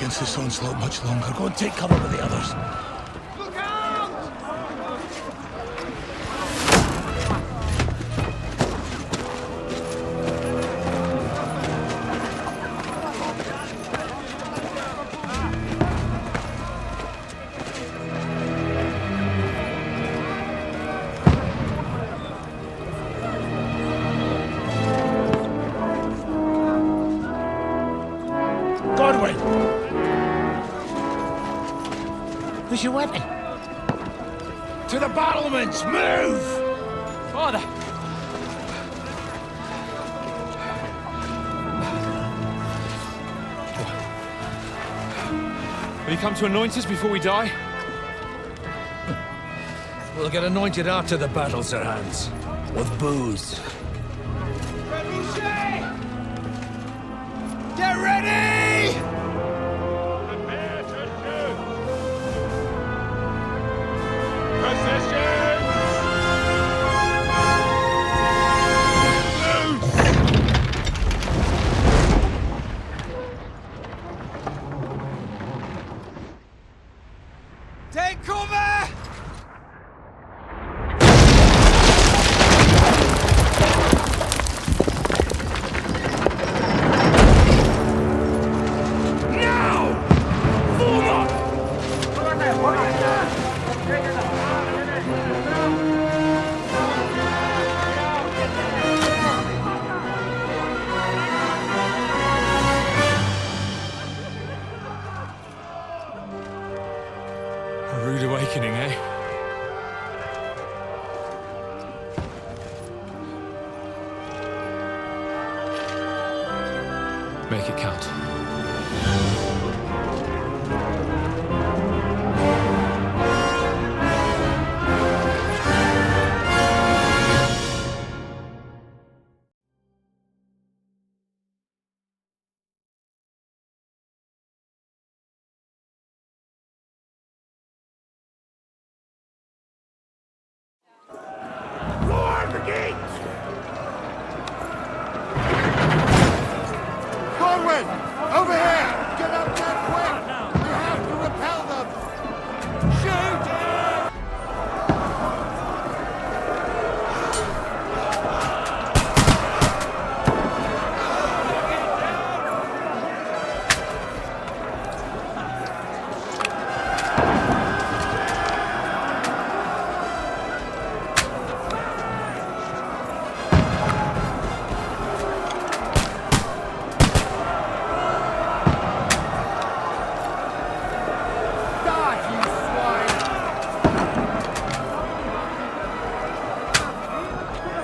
against this onslaught much longer. Go and take cover with the others. Look out! Godwin! Where's your weapon? To the battlements! Move! Father! Will you come to anoint us before we die? We'll get anointed after the battles are hands. With booze. Get ready! Prepare to shoot! Positions! Take cover! A rude awakening, eh? Make it count. Guard the gate! Godwin! Over here! Get up there quick! We have to repel them! Shoot!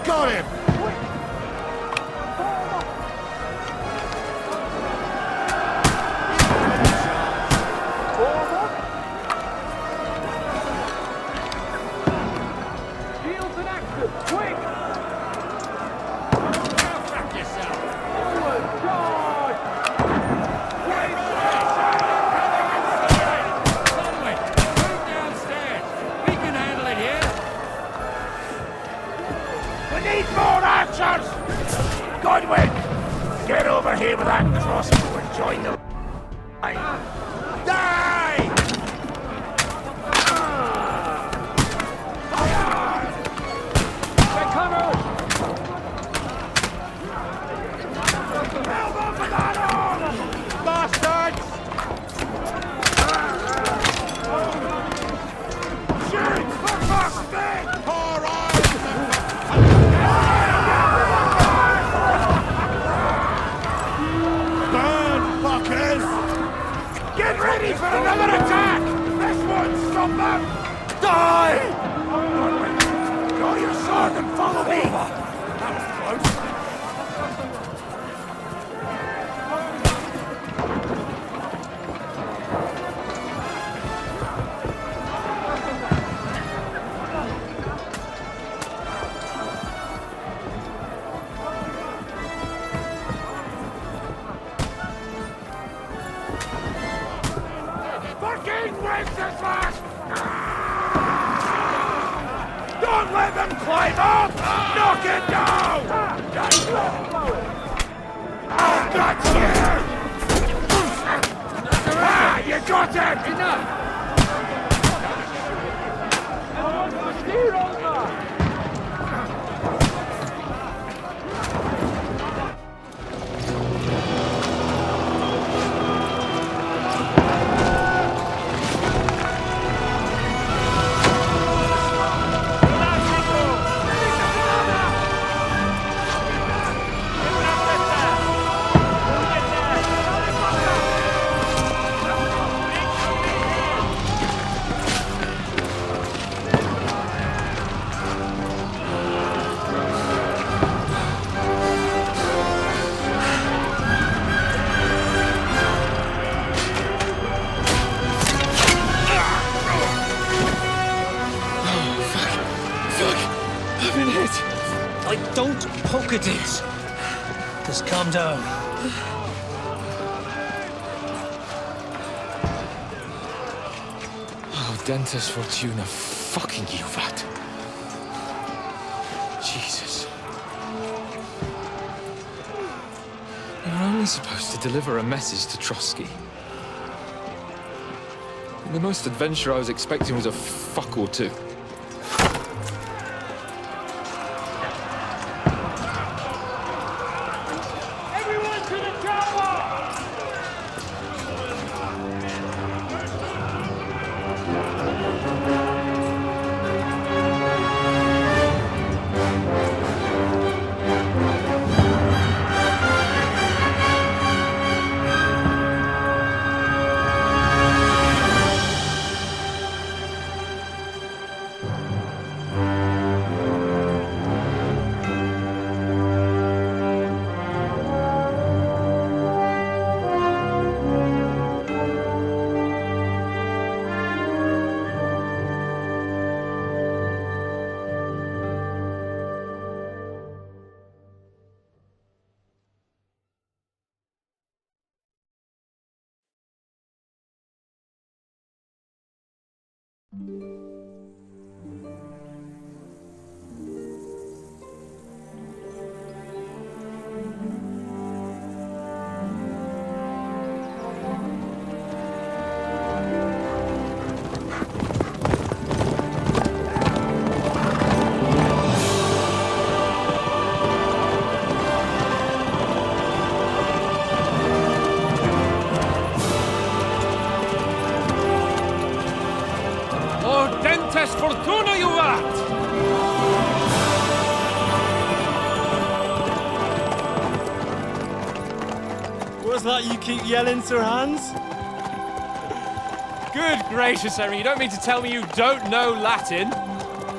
Got him! Shields in action! Quick! Back yourself! Forward! Charge! Conway, move downstairs! We can handle it here! We need more archers! Godwin! Get over here with that crossbow and join the line! Die! Get cover! Help off with that arm! Bastards! Shoot! For fuck's sake! Pour Burn, fuckers! Get ready for another attack! This one, stop them! Die! Draw your sword and follow me! That was close. Fucking Wenceslas! Don't let them climb up! Knock it down! Oh, that's you! Got it! Enough! Steer on that! Don't poke at it. Just calm down. Oh, Dentes Fortuna, fucking you, that. Jesus. You're only supposed to deliver a message to Trotsky. And the most adventure I was expecting was a fuck or two. Fortuna, you vat! What's that you keep yelling, Sir Hans? Good gracious, Henry, you don't mean to tell me you don't know Latin?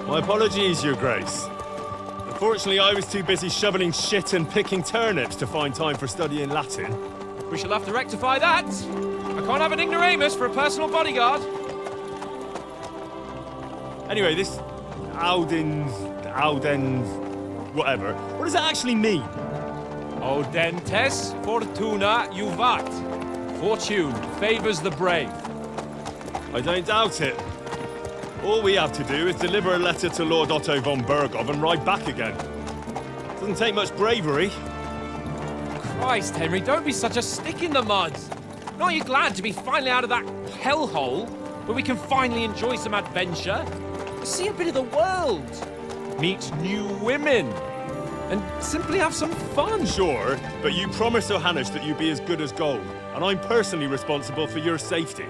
My apologies, Your Grace. Unfortunately, I was too busy shoveling shit and picking turnips to find time for studying Latin. We shall have to rectify that. I can't have an ignoramus for a personal bodyguard. Anyway, this Audens, whatever. What does that actually mean? Audentes fortuna juvat. Fortune favors the brave. I don't doubt it. All we have to do is deliver a letter to Lord Otto von Bergov and ride back again. Doesn't take much bravery. Christ, Henry, don't be such a stick in the mud. Aren't you glad to be finally out of that hellhole where we can finally enjoy some adventure? See a bit of the world, meet new women, and simply have some fun. Sure, but you promised Johannes that you'd be as good as gold, and I'm personally responsible for your safety.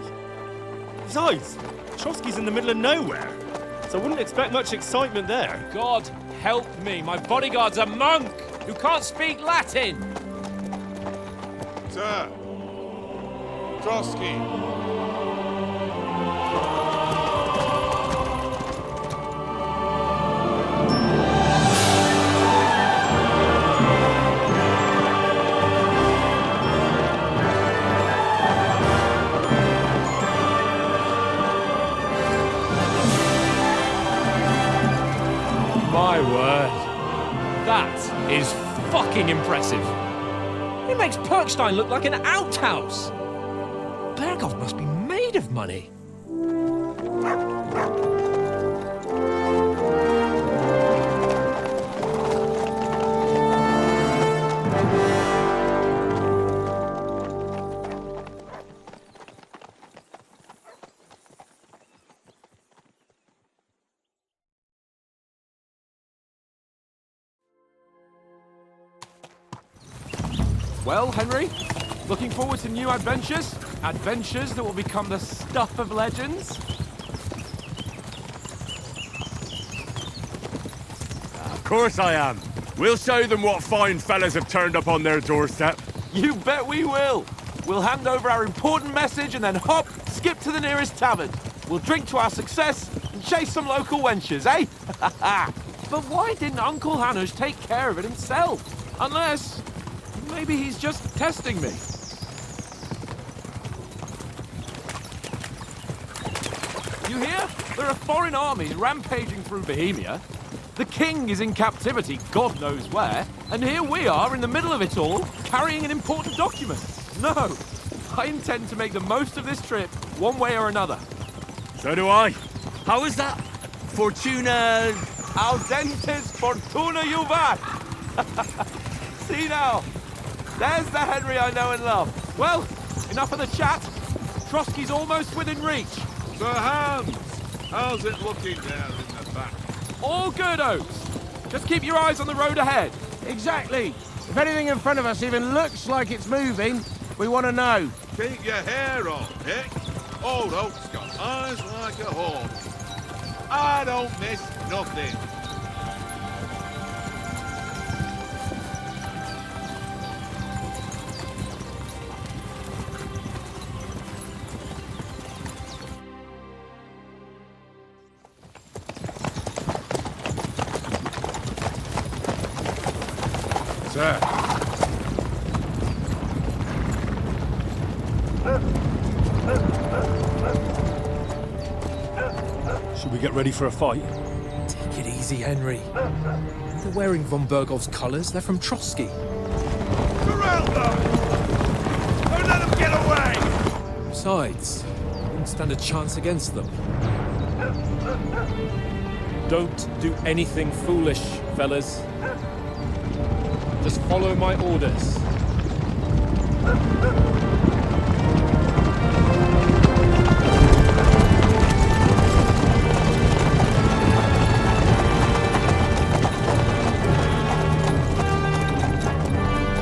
Besides, Trotsky's in the middle of nowhere, so I wouldn't expect much excitement there. God help me, my bodyguard's a monk who can't speak Latin. Sir! Trotsky! My word. That is fucking impressive. It makes Perkstein look like an outhouse. Bergov must be made of money. Well, Henry, looking forward to new adventures? Adventures that will become the stuff of legends? Of course I am. We'll show them what fine fellas have turned up on their doorstep. You bet we will. We'll hand over our important message and then hop, skip to the nearest tavern. We'll drink to our success and chase some local wenches, eh? But why didn't Uncle Hanush take care of it himself? Unless, maybe he's just testing me. You hear? There are foreign armies rampaging through Bohemia. The king is in captivity, God knows where, and here we are in the middle of it all, carrying an important document. No, I intend to make the most of this trip, one way or another. So do I. How is that? Fortuna... Audentes fortuna juvat! See now, there's the Henry I know and love. Well, enough of the chat. Trotsky's almost within reach. Sir Hans, how's it looking down in the back? All good, Oates. Just keep your eyes on the road ahead. Exactly. If anything in front of us even looks like it's moving, we want to know. Keep your hair on, Nick. Old Oak's got eyes like a hawk. I don't miss nothing. Sir. Should we get ready for a fight? Take it easy, Henry. They're wearing von Bergov's colours. They're from Trotsky. Surround them! Don't let them get away! Besides, wouldn't stand a chance against them. Don't do anything foolish, fellas. Just follow my orders.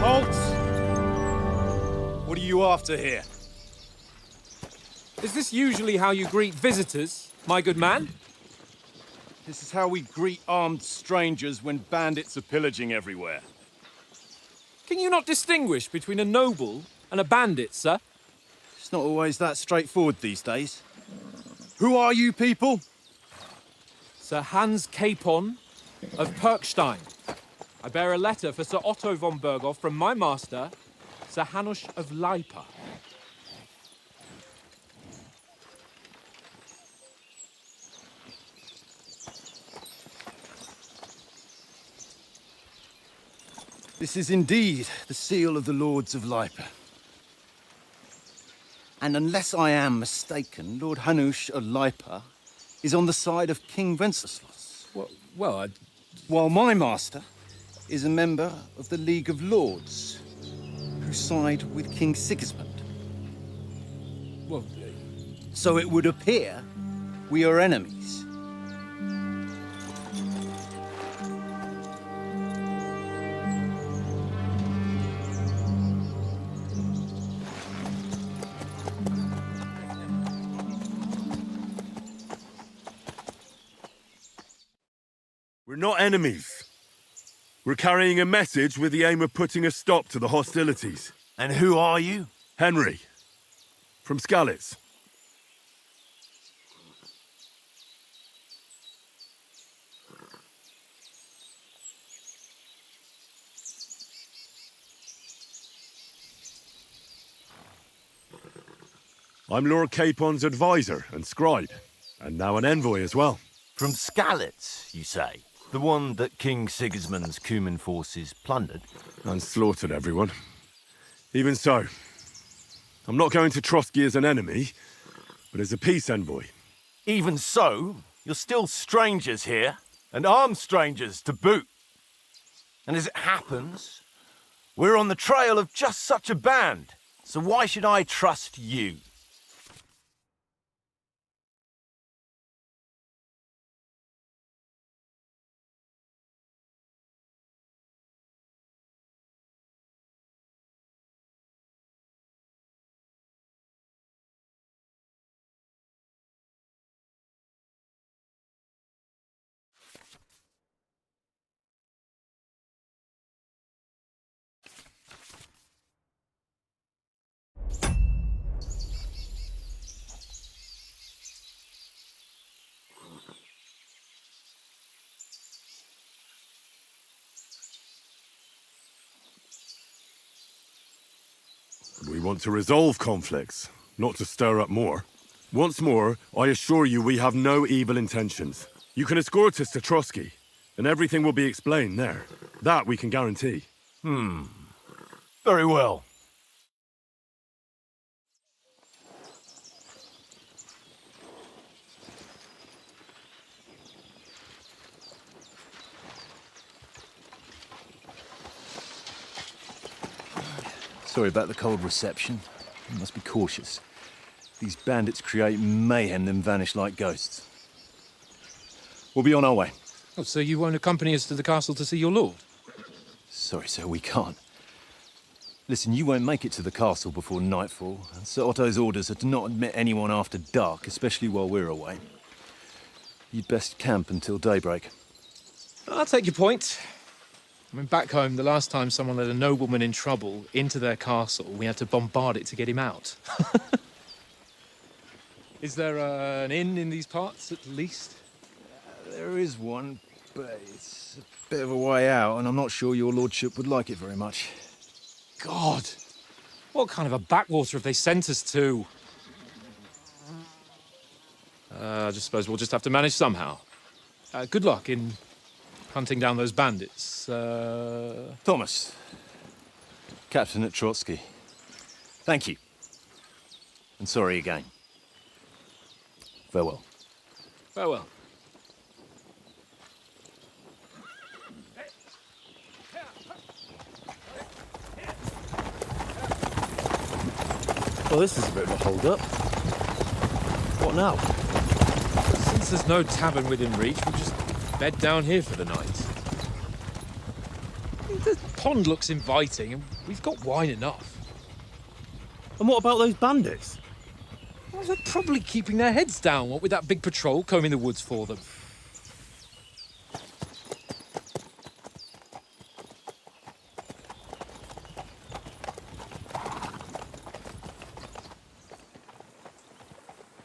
Halt! What are you after here? Is this usually how you greet visitors, my good man? This is how we greet armed strangers when bandits are pillaging everywhere. Can you not distinguish between a noble and a bandit, sir? It's not always that straightforward these days. Who are you people? Sir Hans Capon of Perkstein. I bear a letter for Sir Otto von Berghoff from my master, Sir Hanush of Lipa. This is indeed the seal of the Lords of Lipa. And unless I am mistaken, Lord Hanush of Lipa is on the side of King Wenceslas. Well, While my master is a member of the League of Lords, who side with King Sigismund. well, So it would appear we are enemies. We're not enemies. We're carrying a message with the aim of putting a stop to the hostilities. And who are you? Henry, from Skalitz. I'm Lord Capon's advisor and scribe, and now an envoy as well. From Skalitz, you say? The one that King Sigismund's Cuman forces plundered? And slaughtered everyone. Even so, I'm not going to Trotsky as an enemy, but as a peace envoy. Even so, you're still strangers here, and armed strangers to boot. And as it happens, we're on the trail of just such a band, so why should I trust you? want to resolve conflicts, not to stir up more. Once more, I assure you we have no evil intentions. You can escort us to Trotsky, and everything will be explained there. That we can guarantee. Very well. Sorry about the cold reception. You must be cautious. These bandits create mayhem, then vanish like ghosts. We'll be on our way. Oh, so you won't accompany us to the castle to see your lord? Sorry, sir, we can't. Listen, you won't make it to the castle before nightfall, and Sir Otto's orders are to not admit anyone after dark, especially while we're away. You'd best camp until daybreak. I'll take your point. I mean, back home, the last time someone let a nobleman in trouble into their castle, we had to bombard it to get him out. Is there an inn in these parts, at least? There is one, but it's a bit of a way out, and I'm not sure your lordship would like it very much. God! What kind of a backwater have they sent us to? I just suppose we'll just have to manage somehow. Good luck in hunting down those bandits. Thomas, captain at Trotsky. Thank you. And sorry again. Farewell. Farewell. Well, this is a bit of a hold-up. What now? Since there's no tavern within reach, we'll just bed down here for the night. The pond looks inviting, and we've got wine enough. And what about those bandits? Well, they're probably keeping their heads down, what with that big patrol combing the woods for them.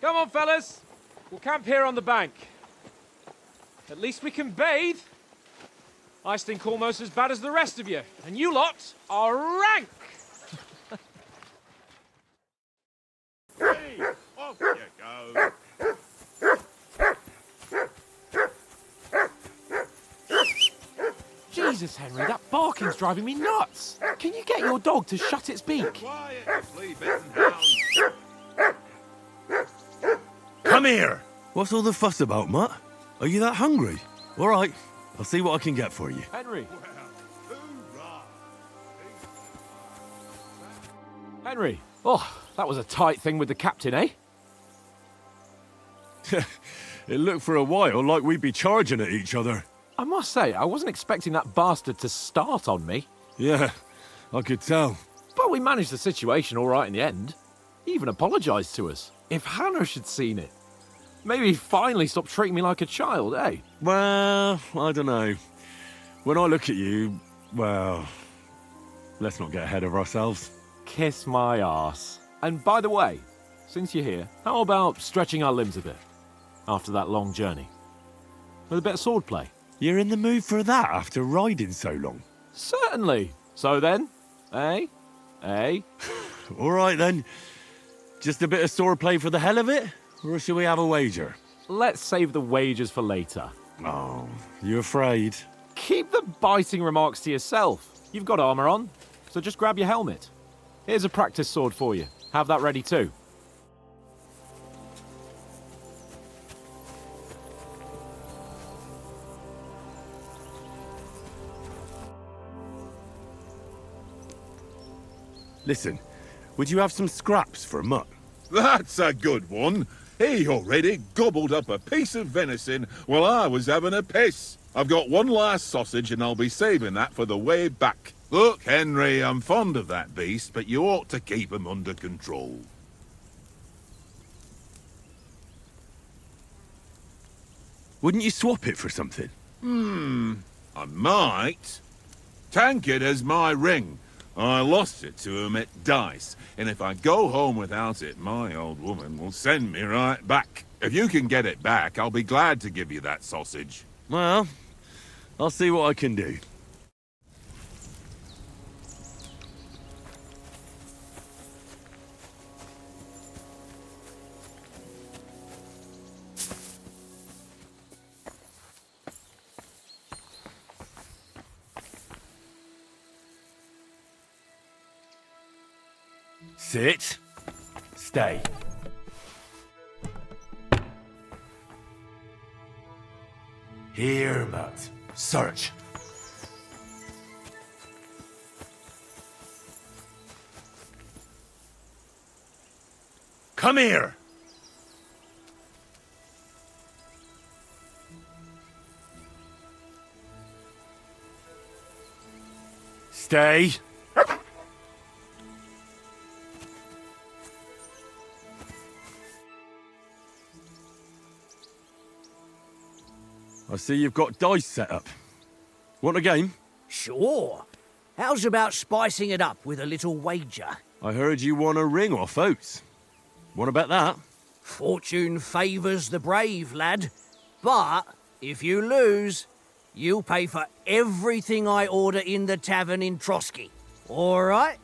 Come on, fellas. We'll camp here on the bank. At least we can bathe. I stink almost as bad as the rest of you, and you lot are rank. Hey, off you go. Jesus, Henry, that barking's driving me nuts. Can you get your dog to shut its beak? Quiet, you flea-bitten hound. Come here! What's all the fuss about, Mutt? Are you that hungry? All right, I'll see what I can get for you. Henry. Hoorah. Henry. Oh, that was a tight thing with the captain, eh? It looked for a while like we'd be charging at each other. I must say, I wasn't expecting that bastard to start on me. Yeah, I could tell. But we managed the situation all right in the end. He even apologised to us. If Hannah had seen it. Maybe he'd finally stop treating me like a child, eh? Well, I don't know. When I look at you, well, let's not get ahead of ourselves. Kiss my arse. And by the way, since you're here, how about stretching our limbs a bit? After that long journey. With a bit of swordplay. You're in the mood for that after riding so long? Certainly. So then, eh? Eh? All right then. Just a bit of swordplay for the hell of it? Or shall we have a wager? Let's save the wagers for later. Oh, you afraid? Keep the biting remarks to yourself. You've got armour on, so just grab your helmet. Here's a practice sword for you. Have that ready too. Listen, would you have some scraps for Mutt? That's a good one. He already gobbled up a piece of venison while I was having a piss. I've got one last sausage and I'll be saving that for the way back. Look, Henry, I'm fond of that beast, but you ought to keep him under control. Wouldn't you swap it for something? I might. Tankard has my ring. I lost it to him at dice, and if I go home without it, my old woman will send me right back. If you can get it back, I'll be glad to give you that sausage. Well, I'll see what I can do. Sit. Stay. Here, Mutt. Search. Come here! Stay. I see you've got dice set up. Want a game? Sure. How's about spicing it up with a little wager? I heard you won a ring off Oates. Want to bet that? Fortune favours the brave, lad. But if you lose, you'll pay for everything I order in the tavern in Trotsky. All right?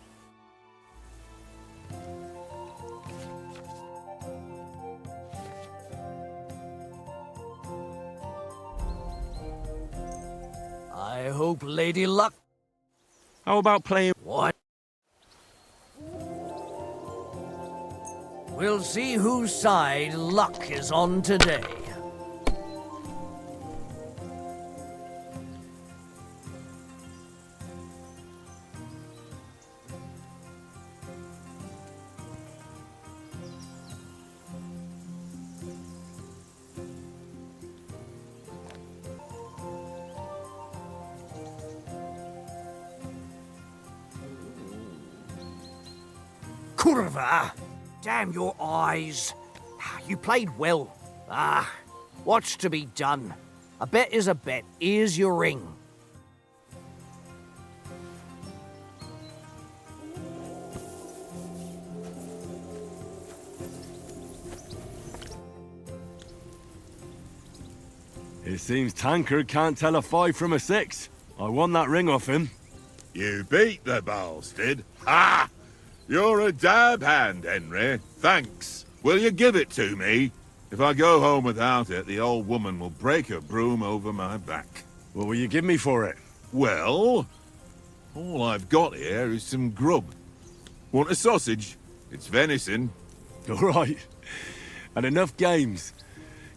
I hope Lady Luck... How about playing... What? We'll see whose side luck is on today. Kurva! Damn your eyes. You played well. What's to be done? A bet is a bet. Here's your ring. It seems Tankard can't tell a 5 from a 6. I won that ring off him. You beat the bastard. Ha! You're a dab hand, Henry. Thanks. Will you give it to me? If I go home without it, the old woman will break her broom over my back. What will you give me for it? Well, all I've got here is some grub. Want a sausage? It's venison. All right. And enough games.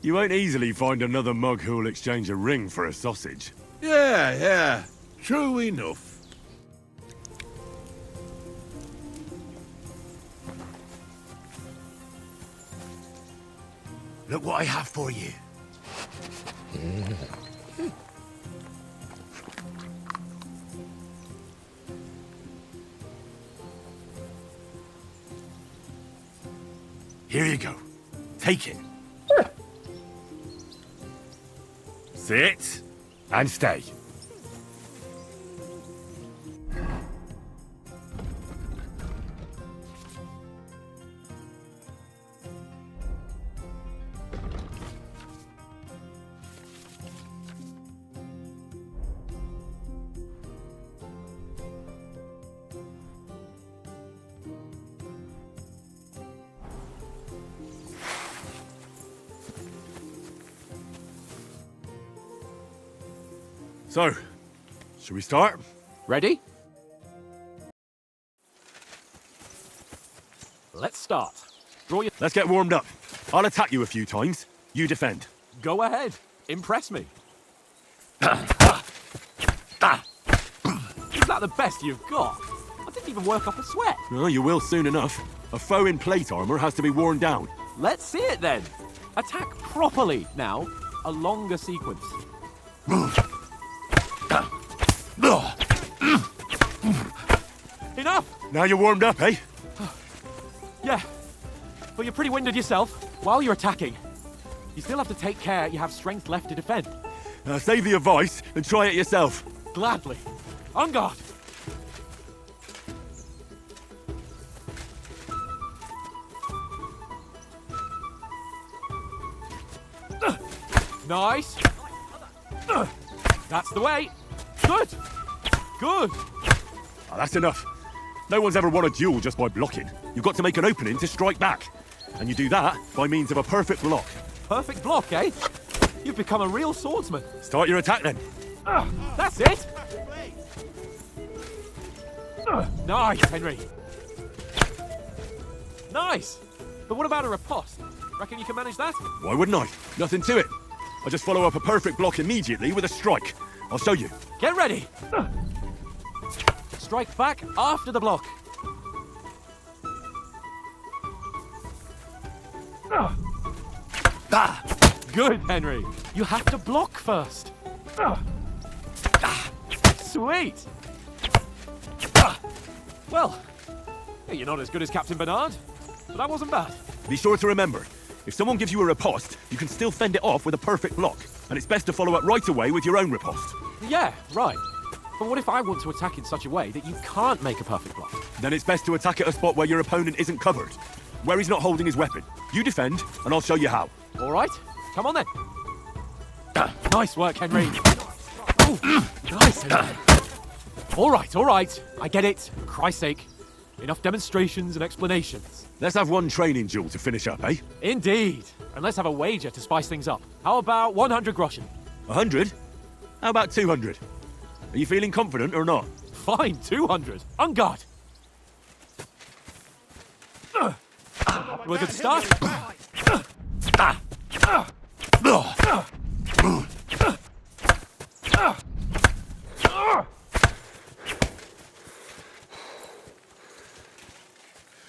You won't easily find another mug who'll exchange a ring for a sausage. Yeah. True enough. Look what I have for you. Here you go. Take it. Sit and stay. So, should we start? Ready? Let's start. Draw your... Let's get warmed up. I'll attack you a few times. You defend. Go ahead. Impress me. Is that the best you've got? I didn't even work up a sweat. Oh, you will soon enough. A foe in plate armor has to be worn down. Let's see it then. Attack properly. Now, a longer sequence. Enough! Now you're warmed up, eh? Yeah, but you're pretty winded yourself. While you're attacking, you still have to take care you have strength left to defend. Save the advice and try it yourself. Gladly. On guard. Nice. That's the way. Good. Good. Oh, that's enough. No one's ever won a duel just by blocking. You've got to make an opening to strike back. And you do that by means of a perfect block. Perfect block, eh? You've become a real swordsman. Start your attack then. That's it. Nice, Henry. Nice! But what about a riposte? Reckon you can manage that? Why wouldn't I? Nothing to it. I just follow up a perfect block immediately with a strike. I'll show you. Get ready! Strike back after the block. Good, Henry. You have to block first. Sweet. Well, you're not as good as Captain Bernard, but that wasn't bad. Be sure to remember, if someone gives you a riposte, you can still fend it off with a perfect block. And it's best to follow up right away with your own riposte. Yeah, right. But what if I want to attack in such a way that you can't make a perfect block? Then it's best to attack at a spot where your opponent isn't covered. Where he's not holding his weapon. You defend, and I'll show you how. All right, come on then. Nice work, Henry. Ooh, nice, Henry. All right. I get it. For Christ's sake. Enough demonstrations and explanations. Let's have one training duel to finish up, eh? Indeed. And let's have a wager to spice things up. How about 100 groschen? 100? How about 200? Are you feeling confident or not? Fine, 200. On guard. We're good to start.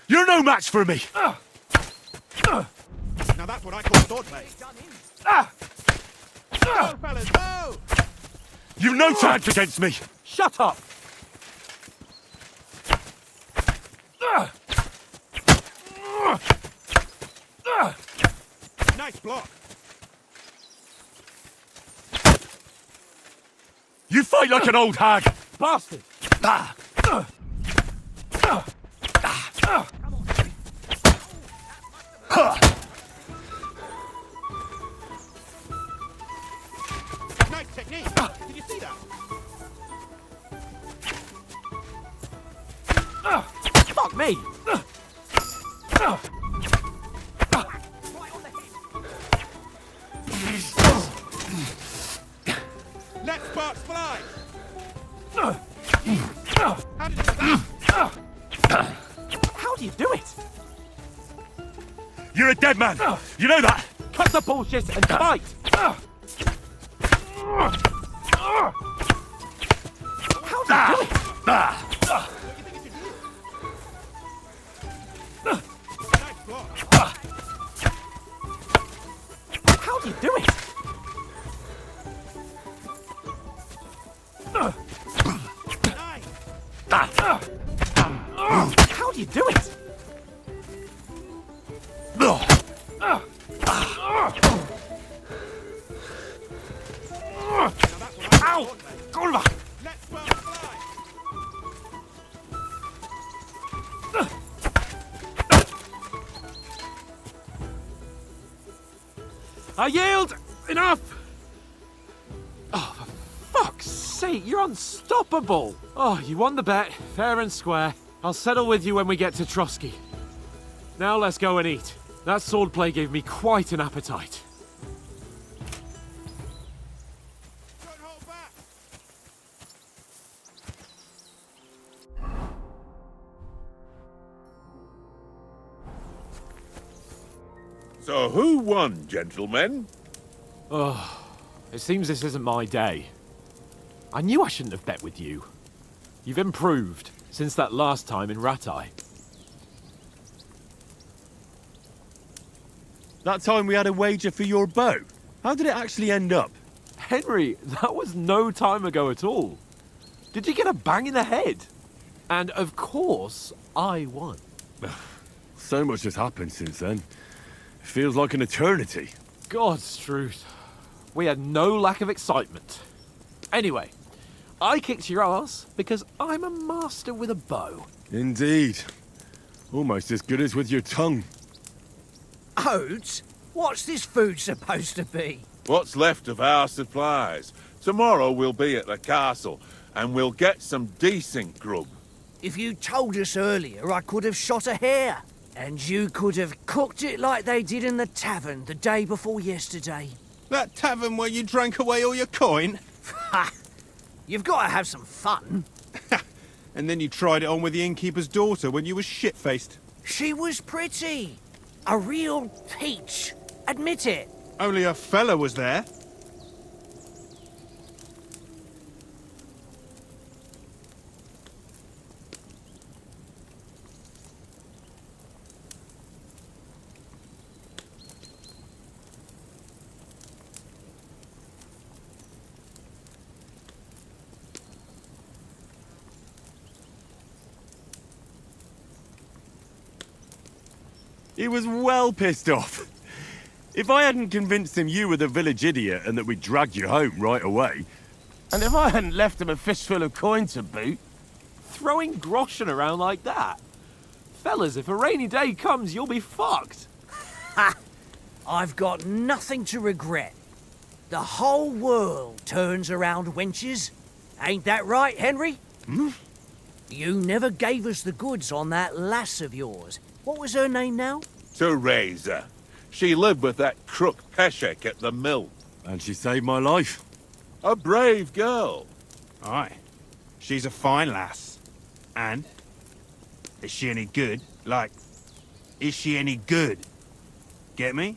You're no match for me! Now that's what I call swordplay. Go, fellas, go! You've no chance against me! Shut up! Nice block. You fight like an old hag! Bastard! Nice technique. Did you see that? Fuck me! Let sparks fly. How did you do that? How do you do it? You're a dead man! You know that! Cut the bullshit and fight! How do you do it? Nice block. How do you do it? Nice. How do you do it? Ow! Kurwa! Let sparks fly. I yield! Enough! Oh, for fuck's sake, you're unstoppable! Oh, you won the bet, fair and square. I'll settle with you when we get to Trotsky. Now let's go and eat. That swordplay gave me quite an appetite. Don't hold back. So who won, gentlemen? Oh, it seems this isn't my day. I knew I shouldn't have bet with you. You've improved since that last time in Ratai. That time we had a wager for your bow. How did it actually end up? Henry, that was no time ago at all. Did you get a bang in the head? And of course, I won. So much has happened since then. It feels like an eternity. God's truth. We had no lack of excitement. Anyway, I kicked your ass because I'm a master with a bow. Indeed. Almost as good as with your tongue. Oates? What's this food supposed to be? What's left of our supplies. Tomorrow we'll be at the castle, and we'll get some decent grub. If you told us earlier, I could have shot a hare. And you could have cooked it like they did in the tavern the day before yesterday. That tavern where you drank away all your coin? Ha! You've got to have some fun. And then you tried it on with the innkeeper's daughter when you were shit-faced. She was pretty. A real peach. Admit it. Only a fella was there. He was well pissed off. If I hadn't convinced him you were the village idiot and that we'd drag you home right away... And if I hadn't left him a fistful of coin to boot... Throwing groschen around like that? Fellas, if a rainy day comes, you'll be fucked. Ha! I've got nothing to regret. The whole world turns around wenches. Ain't that right, Henry? Hmm? You never gave us the goods on that lass of yours. What was her name now? Teresa. She lived with that crook Peshek at the mill. And she saved my life. A brave girl. Aye. She's a fine lass. And? Is she any good? Like, is she any good? Get me?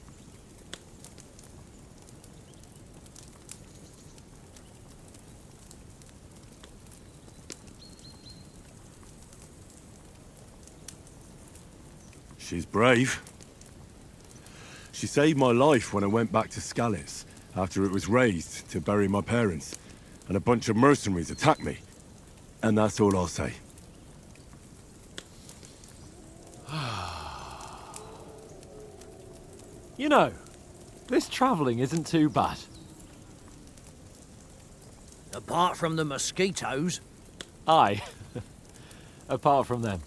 She's brave. She saved my life when I went back to Skalitz after it was razed to bury my parents, and a bunch of mercenaries attacked me. And that's all I'll say. You know, this travelling isn't too bad. Apart from the mosquitoes. Aye. Apart from them.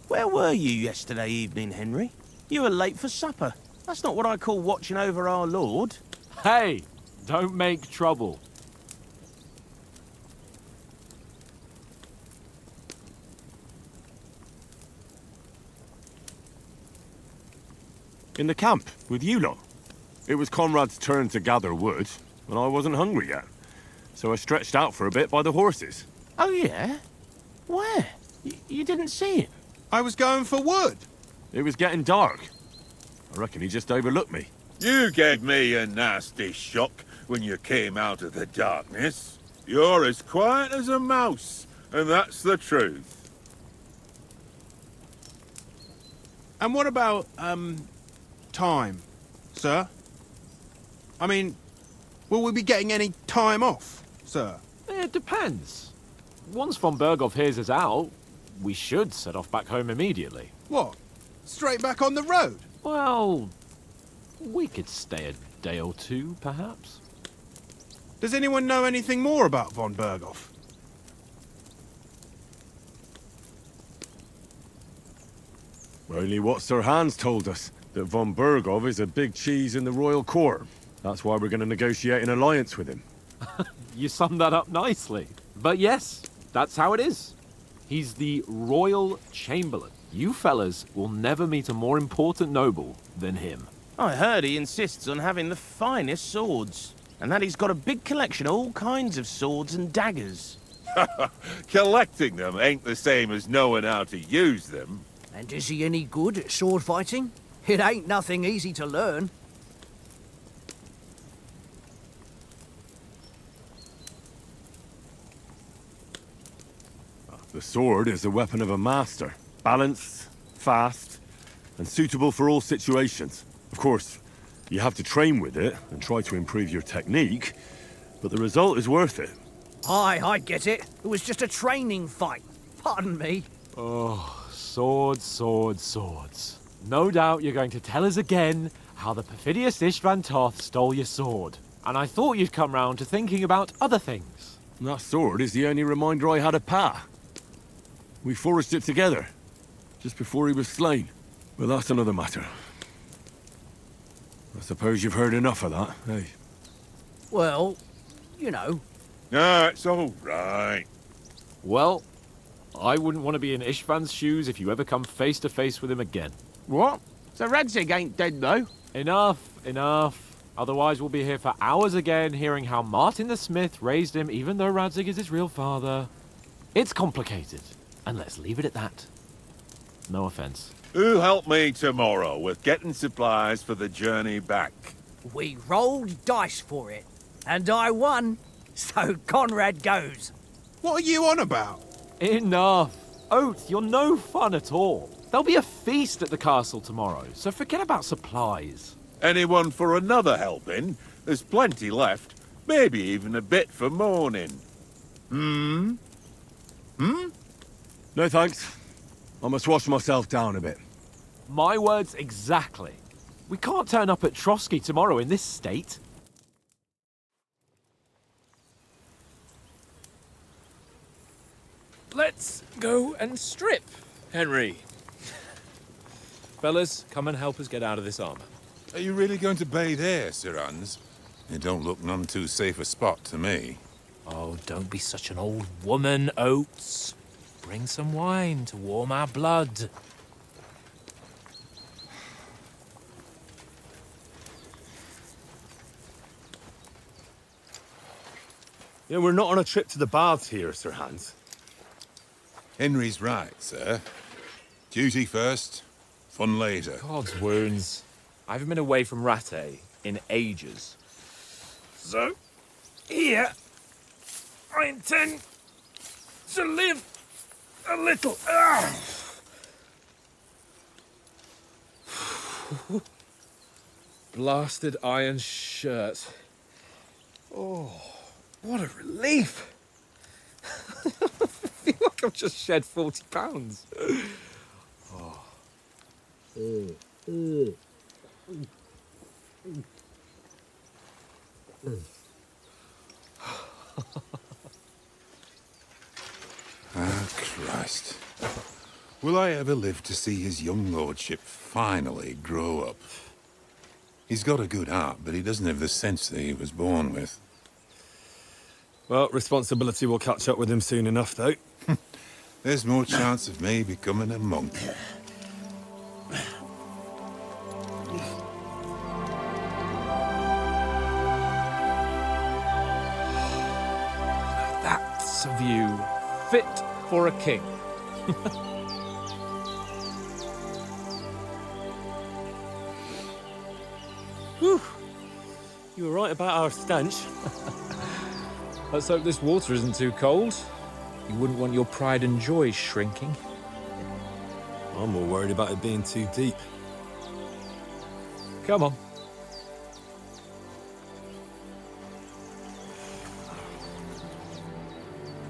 Where were you yesterday evening, Henry? You were late for supper. That's not what I call watching over our Lord. Hey, don't make trouble. In the camp, with you lot. It was Conrad's turn to gather wood, and I wasn't hungry yet. So I stretched out for a bit by the horses. Oh, yeah? Where? You didn't see him? I was going for wood. It was getting dark. I reckon he just overlooked me. You gave me a nasty shock when you came out of the darkness. You're as quiet as a mouse, and that's the truth. And what about, time, sir? I mean, will we be getting any time off, sir? It depends. Once von Berghoff hears us out, we should set off back home immediately. What? Straight back on the road? Well, we could stay a day or two, perhaps. Does anyone know anything more about von Berghoff? Only what Sir Hans told us, that von Berghoff is a big cheese in the royal court. That's why we're going to negotiate an alliance with him. You summed that up nicely. But yes, that's how it is. He's the Royal Chamberlain. You fellas will never meet a more important noble than him. I heard he insists on having the finest swords, and that he's got a big collection of all kinds of swords and daggers. Collecting them ain't the same as knowing how to use them. And is he any good at sword fighting? It ain't nothing easy to learn. The sword is the weapon of a master. Balanced, fast, and suitable for all situations. Of course, you have to train with it and try to improve your technique, but the result is worth it. Aye, I get it. It was just a training fight. Pardon me. Oh, swords, swords, swords. No doubt you're going to tell us again how the perfidious Istvan Toth stole your sword. And I thought you'd come round to thinking about other things. That sword is the only reminder I had of Pa. We forged it together, just before he was slain. But that's another matter. I suppose you've heard enough of that, eh? Well, you know. No, it's all right. Well, I wouldn't want to be in Istvan's shoes if you ever come face to face with him again. What? So Radzig ain't dead, though? Enough, enough. Otherwise we'll be here for hours again hearing how Martin the Smith raised him even though Radzig is his real father. It's complicated. And let's leave it at that. No offense. Who help me tomorrow with getting supplies for the journey back? We rolled dice for it, and I won, so Conrad goes. What are you on about? Enough. Oath, you're no fun at all. There'll be a feast at the castle tomorrow, so forget about supplies. Anyone for another helping? There's plenty left. Maybe even a bit for morning. No thanks. I must wash myself down a bit. My words exactly. We can't turn up at Trotsky tomorrow in this state. Let's go and strip, Henry. Fellas, come and help us get out of this armor. Are you really going to bathe here, Sir Hans? It don't look none too safe a spot to me. Oh, don't be such an old woman, Oates. Bring some wine to warm our blood. Yeah, we're not on a trip to the baths here, Sir Hans. Henry's right, sir. Duty first, fun later. God's wounds. I haven't been away from Rattay in ages. So, here, I intend to live a little. Blasted iron shirt. Oh, what a relief. I feel like I've just shed 40 pounds. Ah, Christ. Will I ever live to see his young lordship finally grow up? He's got a good heart, but he doesn't have the sense that he was born with. Well, responsibility will catch up with him soon enough, though. There's more chance of me becoming a monk. That's a view fit for a king. Whew. You were right about our stench. Let's hope this water isn't too cold. You wouldn't want your pride and joy shrinking. I'm more worried about it being too deep. Come on.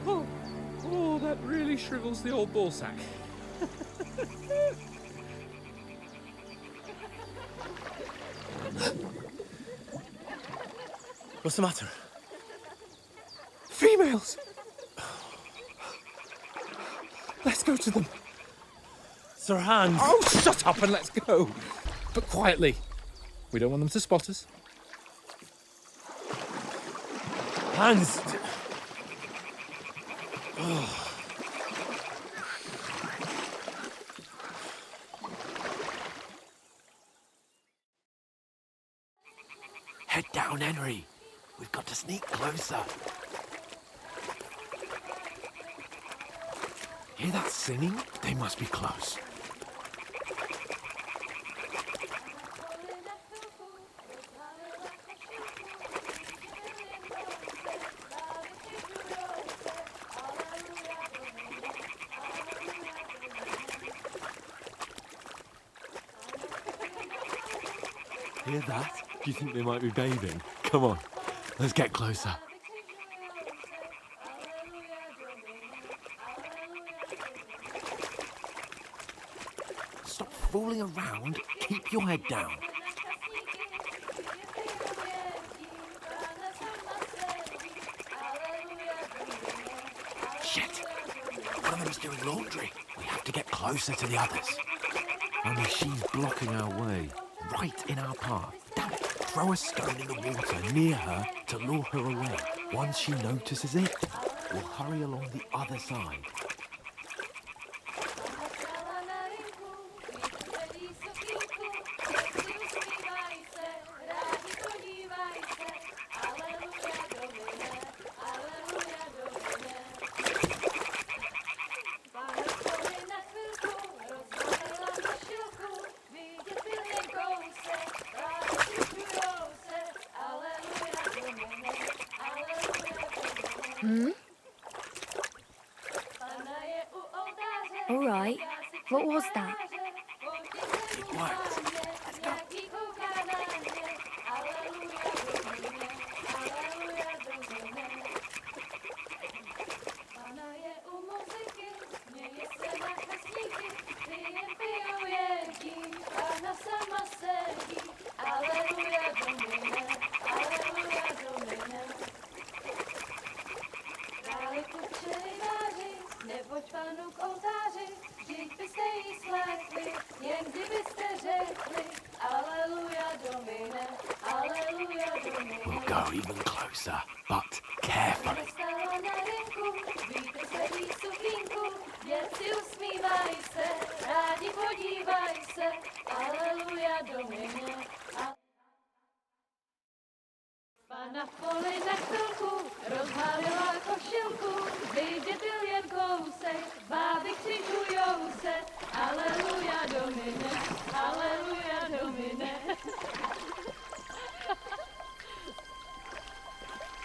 Oh, that really shrivels the old ball sack. What's the matter? Females! Let's go to them. Sir Hans! Oh, shut up and let's go. But quietly. We don't want them to spot us. Hans! Head down, Henry. We've got to sneak closer. Hear that singing? They must be close. Hear that? Do you think they might be bathing? Come on, let's get closer. Stop fooling around. Keep your head down. Shit! One of them's doing laundry. We have to get closer to the others. Only she's blocking our way, right in our path. Damn it! Throw a stone in the water near her to lure her away. Once she notices it, we'll hurry along the other side. Hmm? All right. What was that? It worked. Let's go. Neboť Pánu k oltáři, vždyť byste jí slechli, jen kdybyste řekli, Aleluja Domine, Aleluja Domine. We'll go even closer, but carefully. Nestala na rynku, vítr sedí v sukínku, děti usmívají se, rádi podívají se, Aleluja Domine. Pana v poli na chvilku rozhálila košilku, vyjde byl jen kousek, báby křižujou se, Aleluja Domine, Aleluja Domine.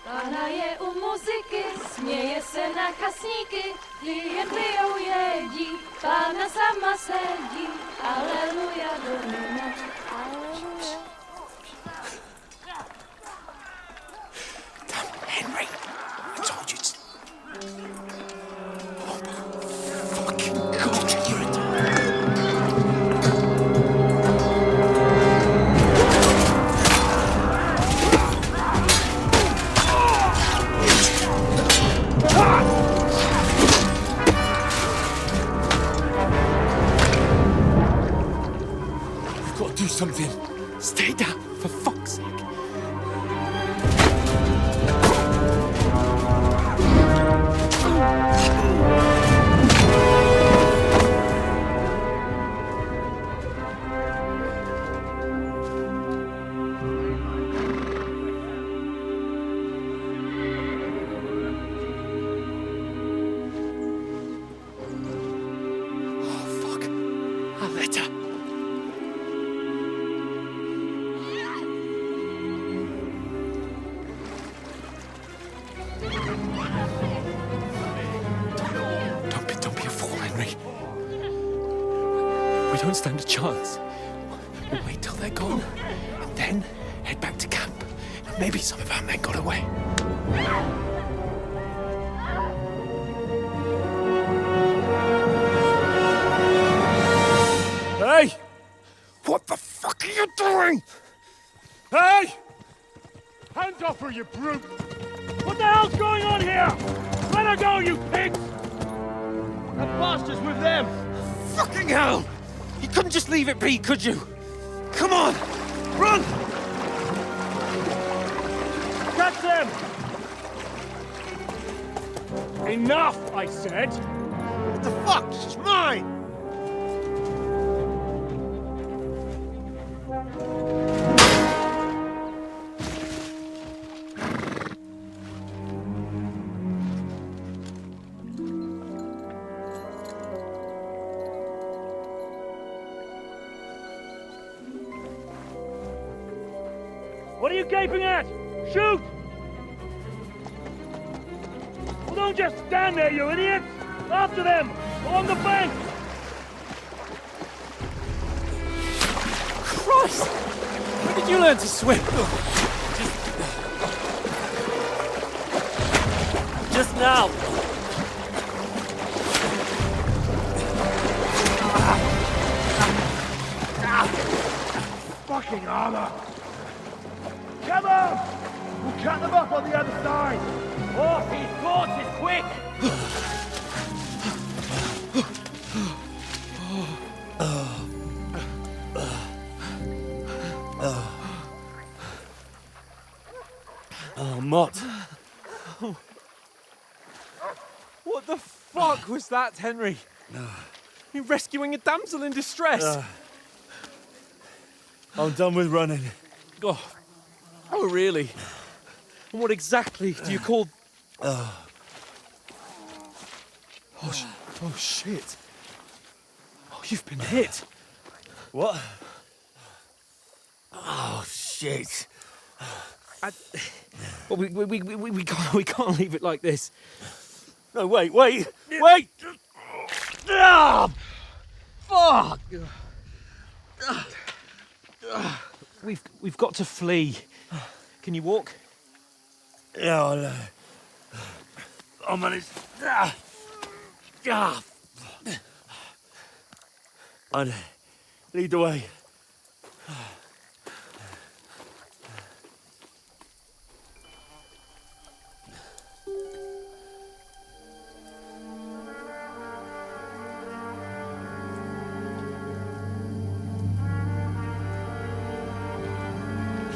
Pana je u muziky, směje se na kasníky, ty jen pijou jedí, Pána sama sedí, Aleluja Domine, Aleluja. Henry, I told you to... Oh, fucking God, you're a... We've got to do something. Stay down, for fuck's sake. We don't stand a chance. We'll wait till they're gone, and then head back to camp. Maybe some of our men got away. Hey! What the fuck are you doing? Hey! Hands off her, you brute! What the hell's going on here? Let her go, you pigs! That bastard's with them! Fucking hell! You couldn't just leave it be, could you? Come on! Run! Catch them! Enough, I said! What the fuck? She's mine! What are you gaping at? Shoot! Well, don't just stand there, you idiots! After them! Along the bank! Christ! When did you learn to swim? Just now! Fucking armor! Come on! We'll cut them off on the other side! Oh, his thoughts is quick! Oh, Mott. What the fuck was that, Henry? You rescuing a damsel in distress? I'm done with running. Oh, really? And what exactly do you call... Oh, shit. Oh, you've been hit. What? Oh, shit. Well, we can't leave it like this. No, wait! Ah! Fuck! We've got to flee. Can you walk? Yeah, I'll manage. I'd lead the way.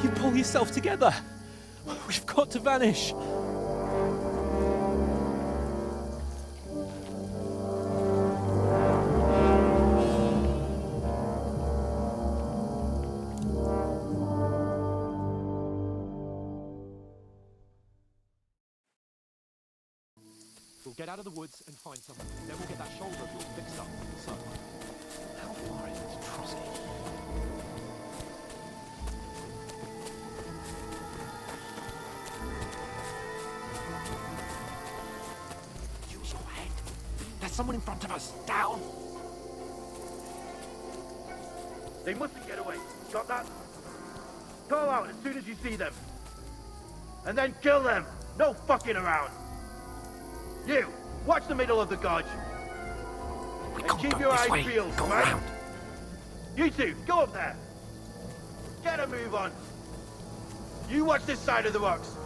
You pull yourself together. We've got to vanish. We'll get out of the woods and find someone. Then we'll get that shoulder of yours fixed up. So, how far is it to Trusky? Use your head. There's someone in front of us. Down! They mustn't get away. Got that? Call out as soon as you see them. And then kill them. No fucking around. You, watch the middle of the gorge. And keep your eyes peeled, right? You two, go up there. Get a move on. You watch this side of the rocks.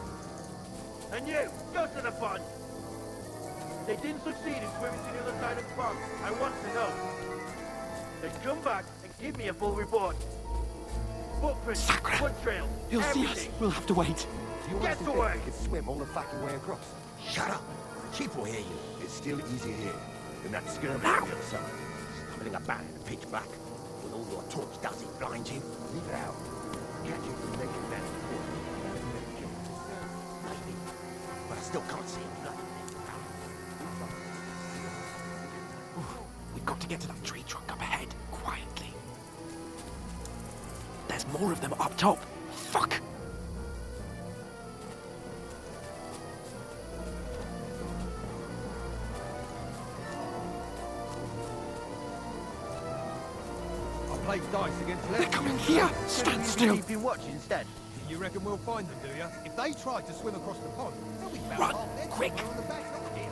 And you, go to the pond. They didn't succeed in swimming to the other side of the pond. I want to know. Then come back and give me a full report. Footprints, foot trail, He'll see us. everything. We'll have to wait. Get to work. You can swim all the fucking way across. Shut up. Chief will hear you. It's still easier here than that skirmish on the other side. Stumbling about in the pitch black with all your torch does it blind you. Leave it out. Catch you from making that. Maybe. But I still can't see any blood. We've got to get to that tree trunk up ahead, quietly. There's more of them up top. Fuck! Play dice against They're coming here! Stand still! Keep you watch instead. You reckon we'll find them, do you? If they try to swim across the pond, they'll be about Run, half dead quick. somewhere on the back of here.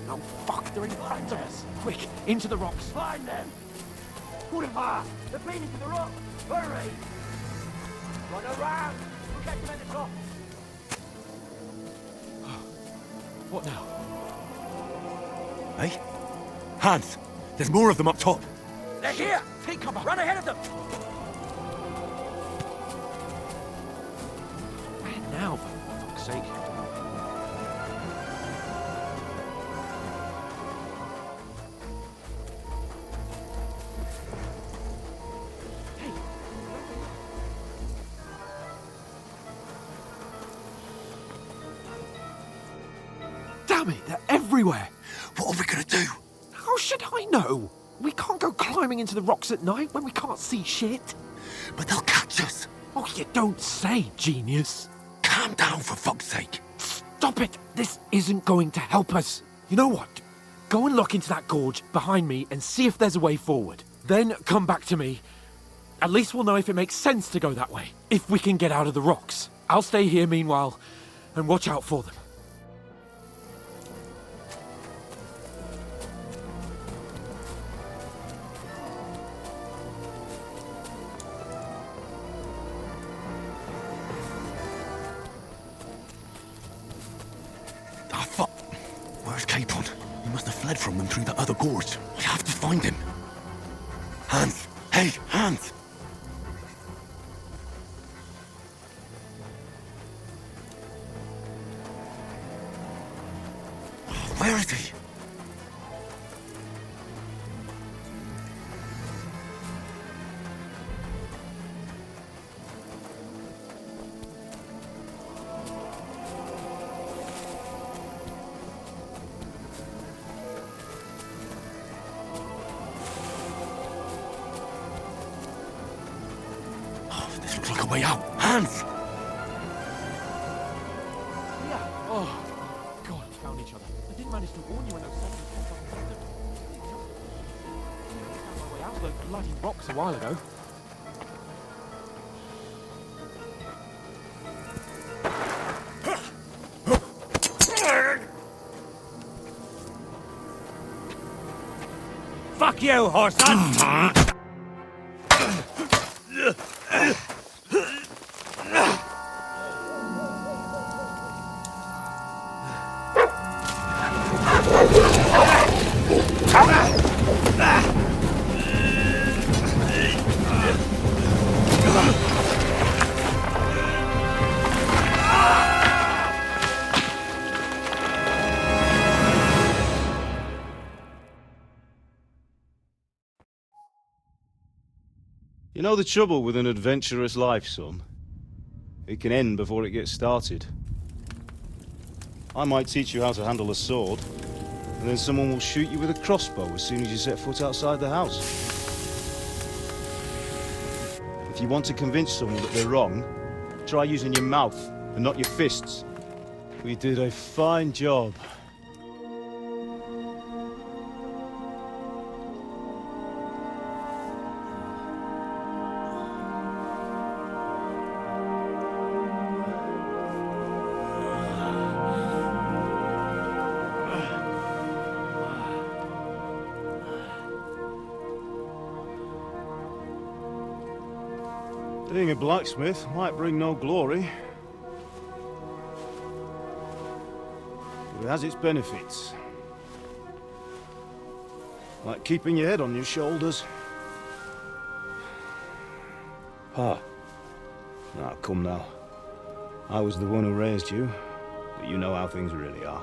No, fuck! They're in front of us! Quick, into the rocks! Find them! Kurva! They're beating to the rock! Hurry! Run around! We'll catch them at the top! What now? Hey? Hans! There's more of them up top! They're here! Take cover! Run ahead of them! Where now, for fuck's sake? Damn it, they're everywhere! What are we gonna do? How should I know? We can't go climbing into the rocks at night when we can't see shit. But they'll catch us! Oh, you don't say, genius. Calm down, for fuck's sake! Stop it! This isn't going to help us. You know what? Go and look into that gorge behind me and see if there's a way forward. Then come back to me. At least we'll know if it makes sense to go that way. If we can get out of the rocks. I'll stay here meanwhile and watch out for them. Ah, fuck! Where's Capon? He must have fled from them through the other gorge. We have to find him. Hans! Hey, Hans! Where is he? looks like a way out. Hands! Yeah. Oh, God, we found each other. I did manage to warn you when those sentries popped up in front of me. I found my way out of those bloody rocks a while ago. Fuck you, horse! You know the trouble with an adventurous life, son? It can end before it gets started. I might teach you how to handle a sword, and then someone will shoot you with a crossbow as soon as you set foot outside the house. If you want to convince someone that they're wrong, try using your mouth and not your fists. We did a fine job. Being a blacksmith might bring no glory, but it has its benefits. Like keeping your head on your shoulders. Pa. Now, come now. I was the one who raised you, but you know how things really are.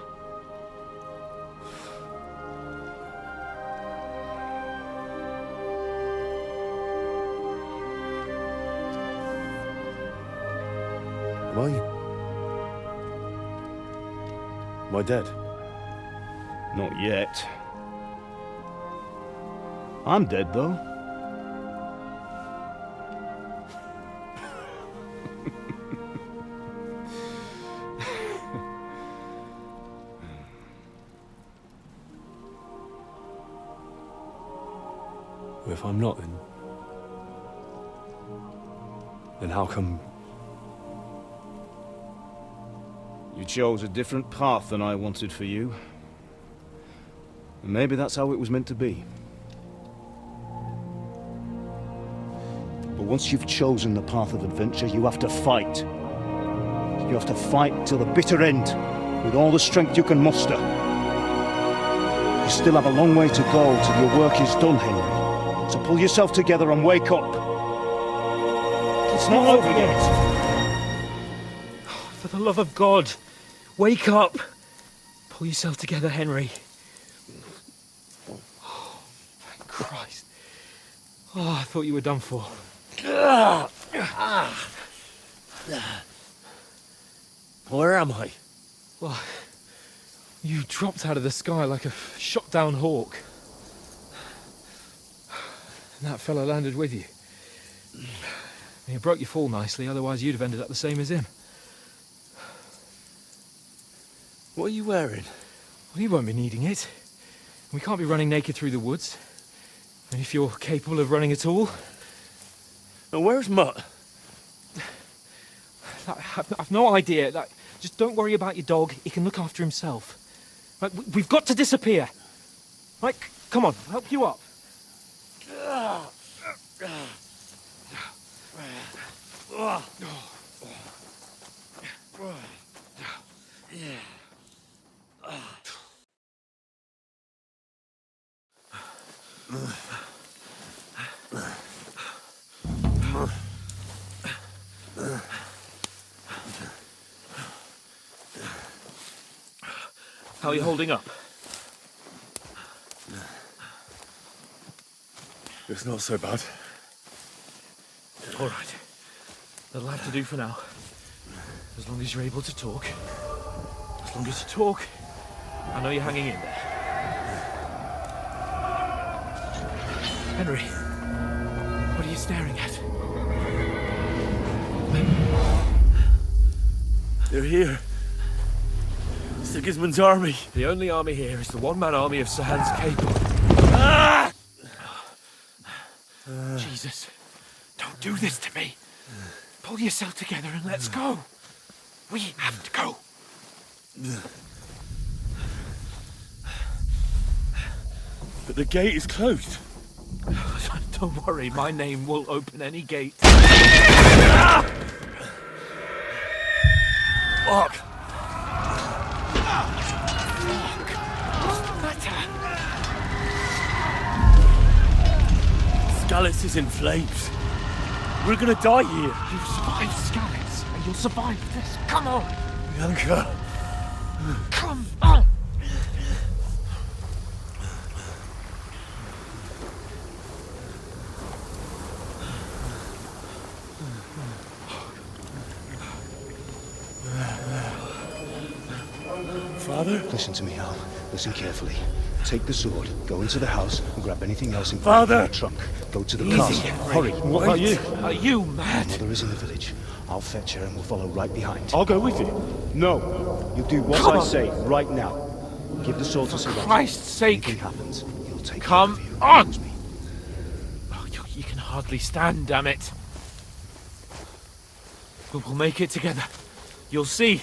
Am I dead? Not yet. I'm dead, though. Well, if I'm not, then how come... You chose a different path than I wanted for you. And maybe that's how it was meant to be. But once you've chosen the path of adventure, you have to fight. You have to fight till the bitter end, with all the strength you can muster. You still have a long way to go till your work is done, Henry. So pull yourself together and wake up. It's not over yet. For the love of God, wake up! Pull yourself together, Henry. Oh, thank Christ. Oh, I thought you were done for. Where am I? Well, you dropped out of the sky like a shot-down hawk. And that fella landed with you. And he broke your fall nicely, otherwise you'd have ended up the same as him. What are you wearing? Well, you won't be needing it. We can't be running naked through the woods. And if you're capable of running at all... And where's Mutt? I've no idea. Just don't worry about your dog. He can look after himself. Right, we've got to disappear. Right, come on, I'll help you up. How are you holding up? It's not so bad. All right. That'll have to do for now. As long as you're able to talk. As long as you talk, I know you're hanging in there. Henry, what are you staring at? They're here. Sigismund's army. The only army here is the one-man army of Sahan's Cable. Ah! Jesus, don't do this to me. Pull yourself together and let's go. We have to go. But the gate is closed. Don't worry, my name will open any gate. Fuck! What's the matter? Skalitz is in flames. We're gonna die here. You've survived Skalitz, and you'll survive this. Come on! Bianca! Come on! Father? Listen to me, Al. Listen carefully. Take the sword, go into the house, and grab anything else in Father! the trunk. Go to the Easy, castle. Henry. Hurry. What about you? Are you mad? My mother is in the village. I'll fetch her and we'll follow right behind. I'll go with you. No. You do what Come I on. say right now. Give the sword to Sir Christ's sake! Anything happens, he'll take Come care of you. on! Promise me. Oh, you can hardly stand, damn it. We'll make it together. You'll see.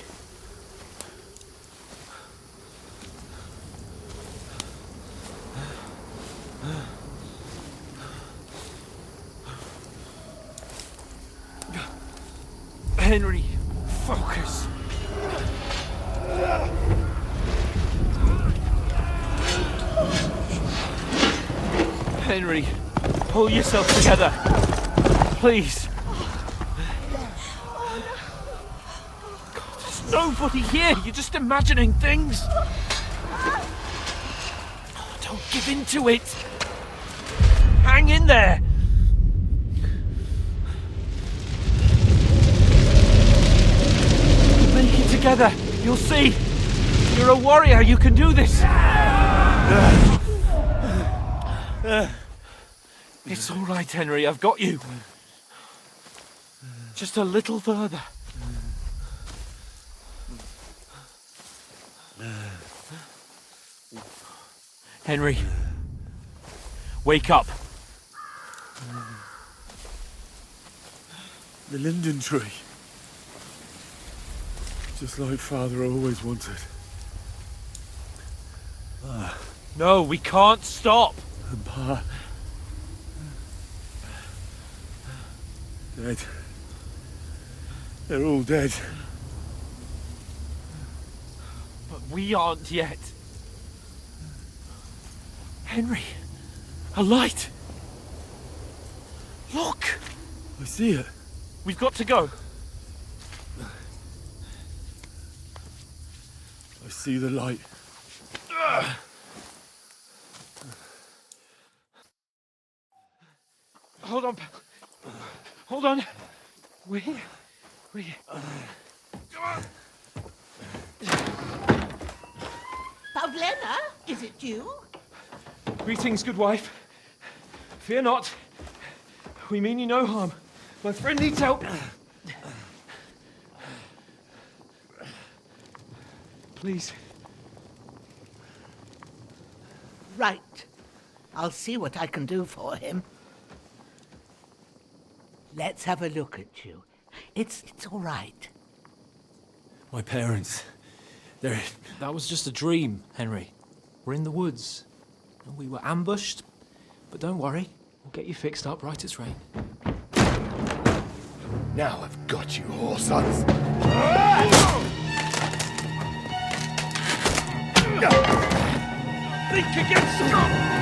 Henry, focus. Henry, pull yourself together. Please. God, there's nobody here. You're just imagining things. Oh, don't give in to it. Hang in there. Make it together. You'll see. You're a warrior. You can do this. It's all right, Henry. I've got you. Just a little further. Henry, wake up. The linden tree. Just like Father always wanted. No, we can't stop. And Pa... dead. They're all dead. But we aren't yet. Henry, a light. Look. I see it. We've got to go. I see the light. Hold on. Hold on. We're here. We're here. Come on. Pavlena, is it you? Greetings, good wife. Fear not. We mean you no harm. My friend needs help. Please. Right. I'll see what I can do for him. Let's have a look at you. It's all right. My parents. They're... That was just a dream, Henry. We're in the woods. We were ambushed, but don't worry. We'll get you fixed up right as rain. Now I've got you, whoresons. Think against them!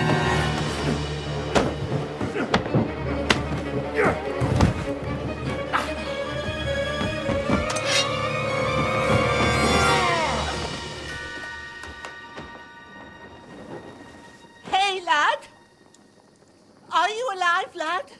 Hey, lad! Are you alive, lad?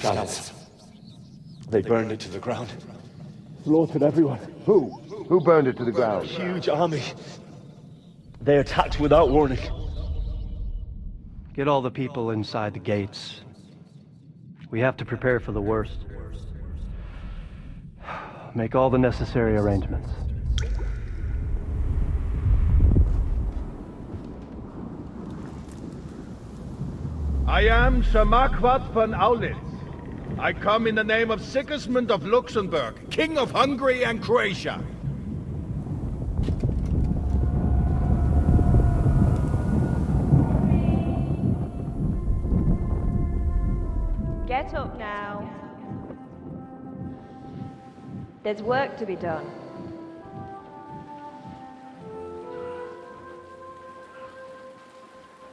scallops. They burned it to the ground. Slaughtered everyone. Who? Who burned it to the ground? Huge army. They attacked without warning. Get all the people inside the gates. We have to prepare for the worst. Make all the necessary arrangements. I am Sir Marquardt von Aulitz. I come in the name of Sigismund of Luxembourg, King of Hungary and Croatia. Get up now. There's work to be done.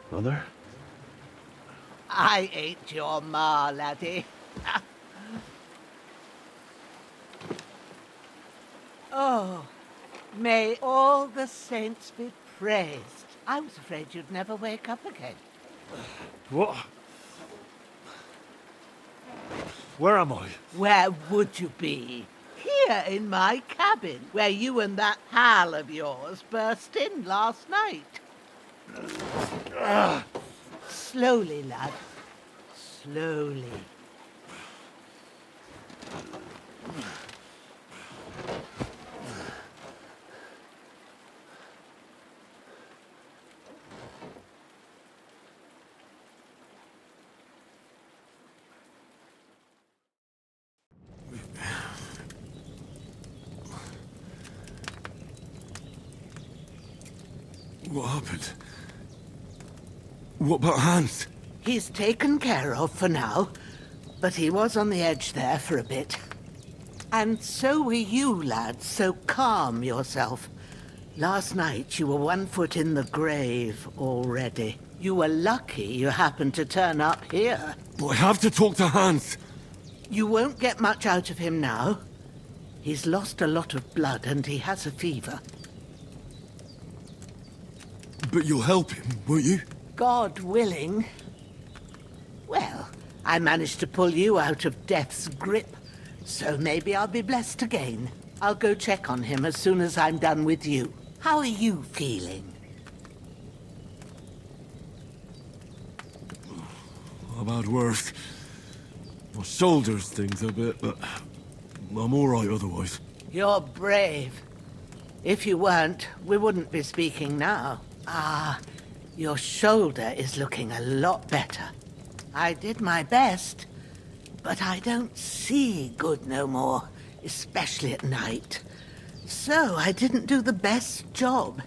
Mother? I ain't your ma, laddie. Oh, may all the saints be praised. I was afraid you'd never wake up again. What? Where am I? Where would you be? Here in my cabin, where you and that pal of yours burst in last night. Slowly, lad. Slowly. What happened? What about Hans? He's taken care of for now, but he was on the edge there for a bit. And so were you, lad, so calm yourself. Last night you were 1 foot in the grave already. You were lucky you happened to turn up here. But I have to talk to Hans. You won't get much out of him now. He's lost a lot of blood and he has a fever. But you'll help him, won't you? God willing. Well, I managed to pull you out of death's grip, so maybe I'll be blessed again. I'll go check on him as soon as I'm done with you. How are you feeling? I've had worse. My shoulders stings a bit, but I'm all right otherwise. You're brave. If you weren't, we wouldn't be speaking now. Ah, your shoulder is looking a lot better. I did my best, but I don't see good no more, especially at night. So I didn't do the best job.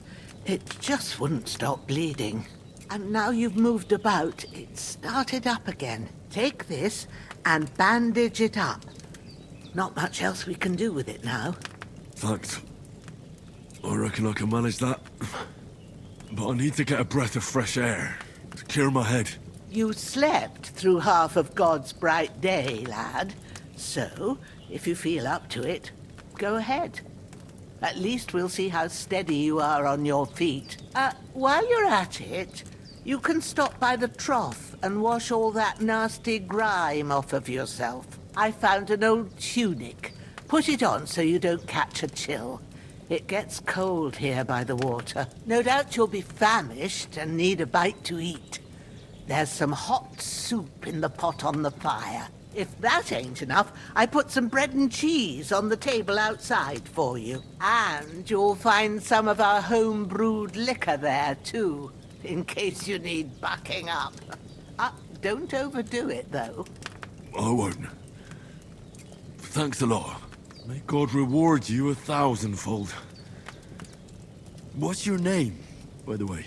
It just wouldn't stop bleeding. And now you've moved about, it started up again. Take this and bandage it up. Not much else we can do with it now. Thanks. I reckon I can manage that. But I need to get a breath of fresh air to clear my head. You slept through half of God's bright day, lad. So, if you feel up to it, go ahead. At least we'll see how steady you are on your feet. While you're at it, you can stop by the trough and wash all that nasty grime off of yourself. I found an old tunic. Put it on so you don't catch a chill. It gets cold here by the water. No doubt you'll be famished and need a bite to eat. There's some hot soup in the pot on the fire. If that ain't enough, I put some bread and cheese on the table outside for you. And you'll find some of our home-brewed liquor there, too, in case you need bucking up. Don't overdo it, though. I won't. Thanks a lot. May God reward you 1,000-fold. What's your name, by the way?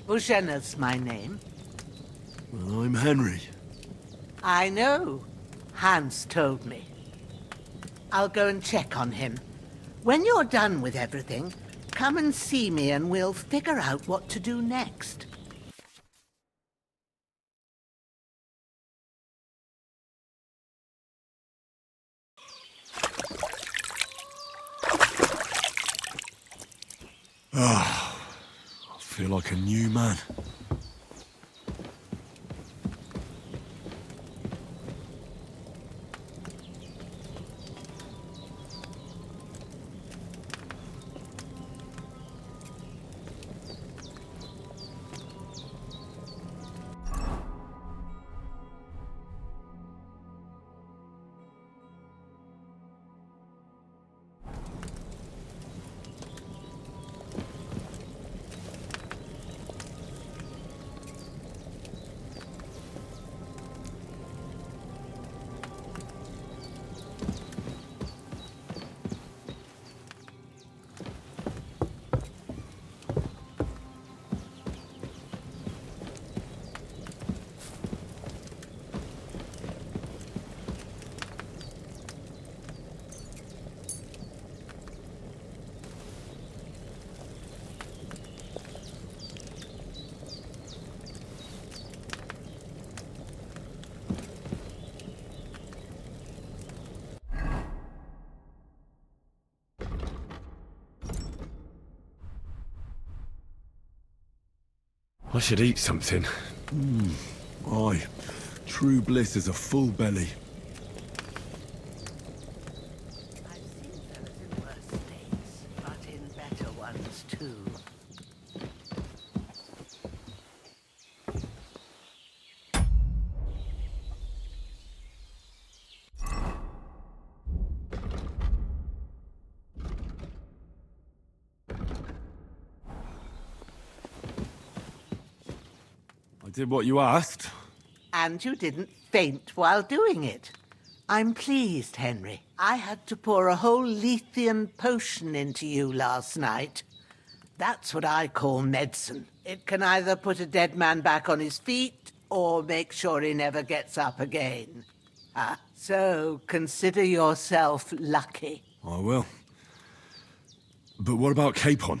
Bushenna's my name. Well, I'm Henry. I know. Hans told me. I'll go and check on him. When you're done with everything, come and see me and we'll figure out what to do next. Ah, I feel like a new man. I should eat something. Aye, true bliss is a full belly. I've seen fellas in worse states, but in better ones too. I did what you asked. And you didn't faint while doing it. I'm pleased, Henry. I had to pour a whole Lethean potion into you last night. That's what I call medicine. It can either put a dead man back on his feet or make sure he never gets up again. So consider yourself lucky. I will. But what about Capon?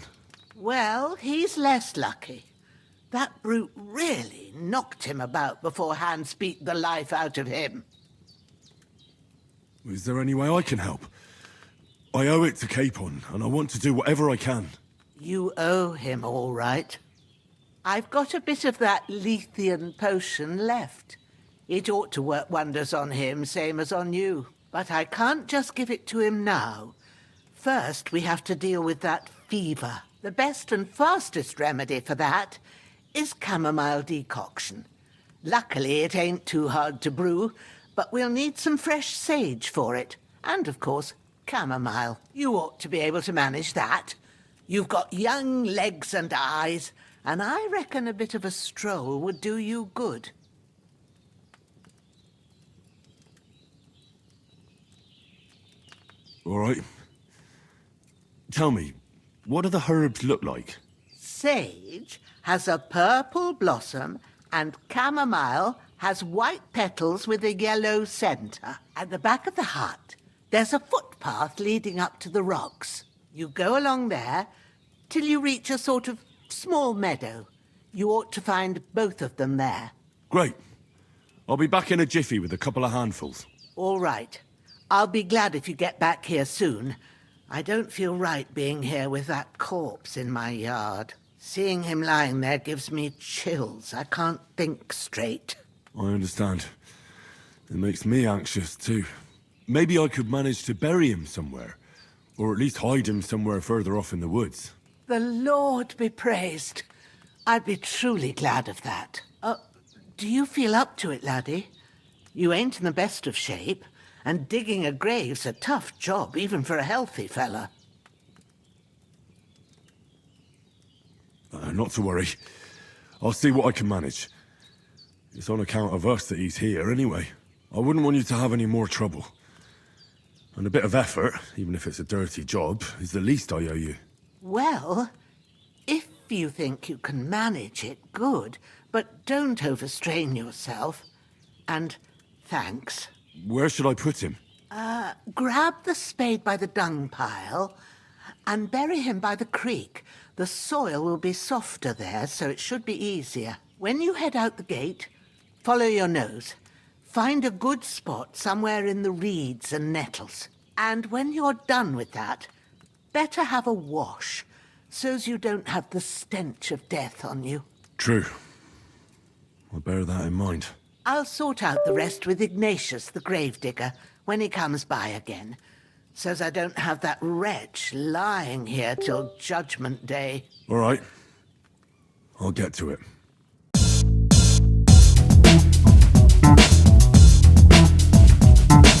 Well, he's less lucky. That brute really knocked him about before Hans beat the life out of him. Is there any way I can help? I owe it to Capon, and I want to do whatever I can. You owe him, all right. I've got a bit of that Lethean potion left. It ought to work wonders on him, same as on you. But I can't just give it to him now. First, we have to deal with that fever. The best and fastest remedy for that is chamomile decoction. Luckily, it ain't too hard to brew, but we'll need some fresh sage for it. And, of course, chamomile. You ought to be able to manage that. You've got young legs and eyes, and I reckon a bit of a stroll would do you good. All right. Tell me, what do the herbs look like? Sage has a purple blossom, and chamomile has white petals with a yellow centre. At the back of the hut, there's a footpath leading up to the rocks. You go along there till you reach a sort of small meadow. You ought to find both of them there. Great. I'll be back in a jiffy with a couple of handfuls. All right. I'll be glad if you get back here soon. I don't feel right being here with that corpse in my yard. Seeing him lying there gives me chills. I can't think straight. I understand. It makes me anxious, too. Maybe I could manage to bury him somewhere. Or at least hide him somewhere further off in the woods. The Lord be praised. I'd be truly glad of that. Do you feel up to it, laddie? You ain't in the best of shape, and digging a grave's a tough job, even for a healthy fella. Not to worry. I'll see what I can manage. It's on account of us that he's here, anyway. I wouldn't want you to have any more trouble. And a bit of effort, even if it's a dirty job, is the least I owe you. Well, if you think you can manage it, good. But don't overstrain yourself. And thanks. Where should I put him? Grab the spade by the dung pile and bury him by the creek. The soil will be softer there, so it should be easier. When you head out the gate, follow your nose. Find a good spot somewhere in the reeds and nettles. And when you're done with that, better have a wash, so's you don't have the stench of death on you. True. I'll bear that in mind. I'll sort out the rest with Ignatius, the gravedigger, when he comes by again, so's I don't have that wretch lying here till Judgment Day. All right. I'll get to it.